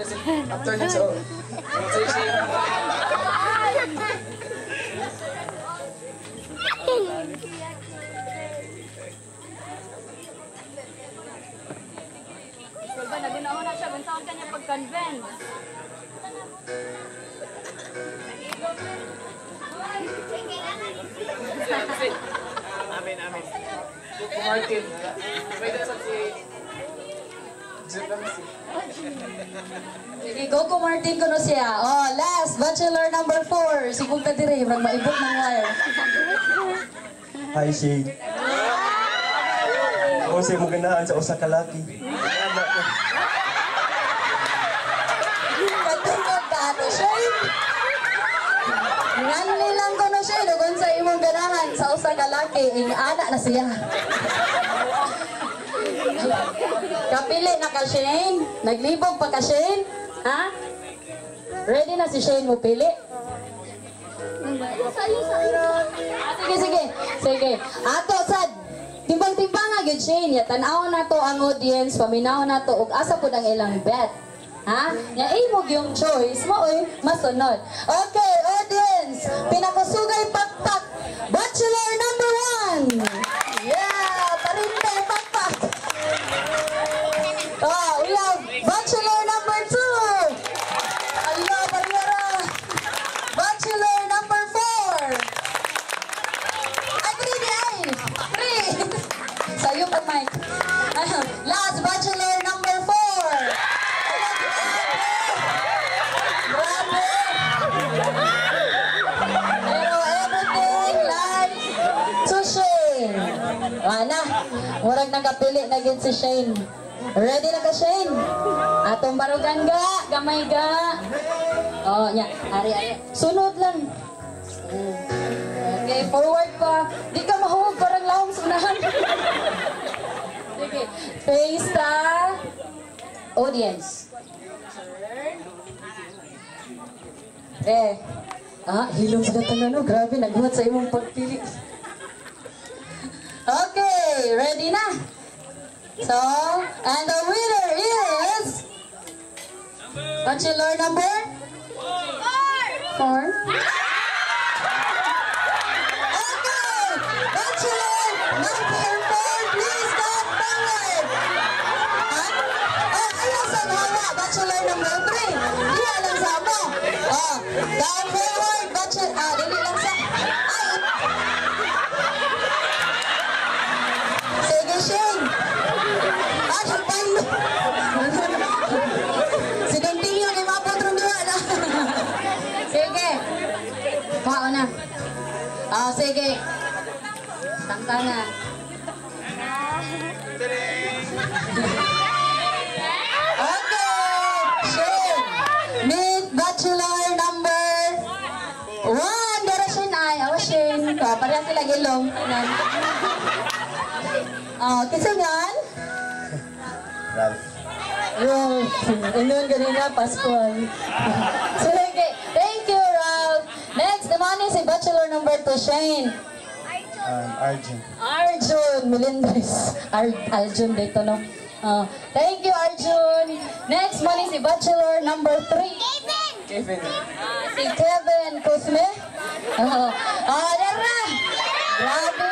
After na so. Diba, naginawa na siya. Bansaon ka niya pag-convince. Amin. Martin. Pwede sa si... Sige, Coco Martin ko no siya. Oh, last, bachelor number 4. Sibog ka dire, mag maibot ng wire. Hi, Shane. Ako sa'yo mong ganahan sa usa ka laki. Katungkod ka ato, Shane. Nganli lang ko no, Shane. Kung sa imong ganahan sa usa ka laki, anak na siya. Kapili na ka, Shane? Naglibog pa ka, Shane? Ha? Ready na si Shane mo pili? Sige. Ato, sad. Timbang-timbang nga, good, Shane. Tanaw na to ang audience, paminaw na to, ug asa po ang ilang bet. Ha? Nga imog yung choice mo, masunod. Okay, audience. Pinakusugay pakpak. Bachelor number 1. Yeah, parinte pakpak. Oh, we have bachelor number 2. Allah, Mariara. Bachelor number 4. Agree di ay. Agree. Sayo pa, Mike. Last bachelor number 4. Grabe. Pero everything like to Shane. Ana, murag nagapili na gid si Shane. Ready na ka, Shane? Atong barugan ga, gamay ga. Oh, nya, ari. Sunod lang. Okay, forward pa. Di ka mahuwag, parang lahong sunahan. Sige, face the audience. Hilong sila tanan, no? Grabe, nagbuhat sa imong pagpili. Okay, ready na? So, and the winner is bachelor number 4. Okay, bachelor number 4, please step forward. Ayaw sa hawa, bachelor number 3. Di alam sa mo. Down forward, bachelor, dili lang sa... Sige, Shane. Sige. Tangka na. Okay. Shane. Meet bachelor number 1. Direction ay. Shane. Pareha sila gilong. Kisungan? Ralph. Ralph. Inon ganina, Pascual. Sige. Thank you, Ralph. Next naman is si bachelor number 2, Shane. Arjun Melendez. Arjun dito, no? Thank you, Arjun. Next man is si bachelor number 3. Kevin. Si Kevin Cosme. Dara. Grabe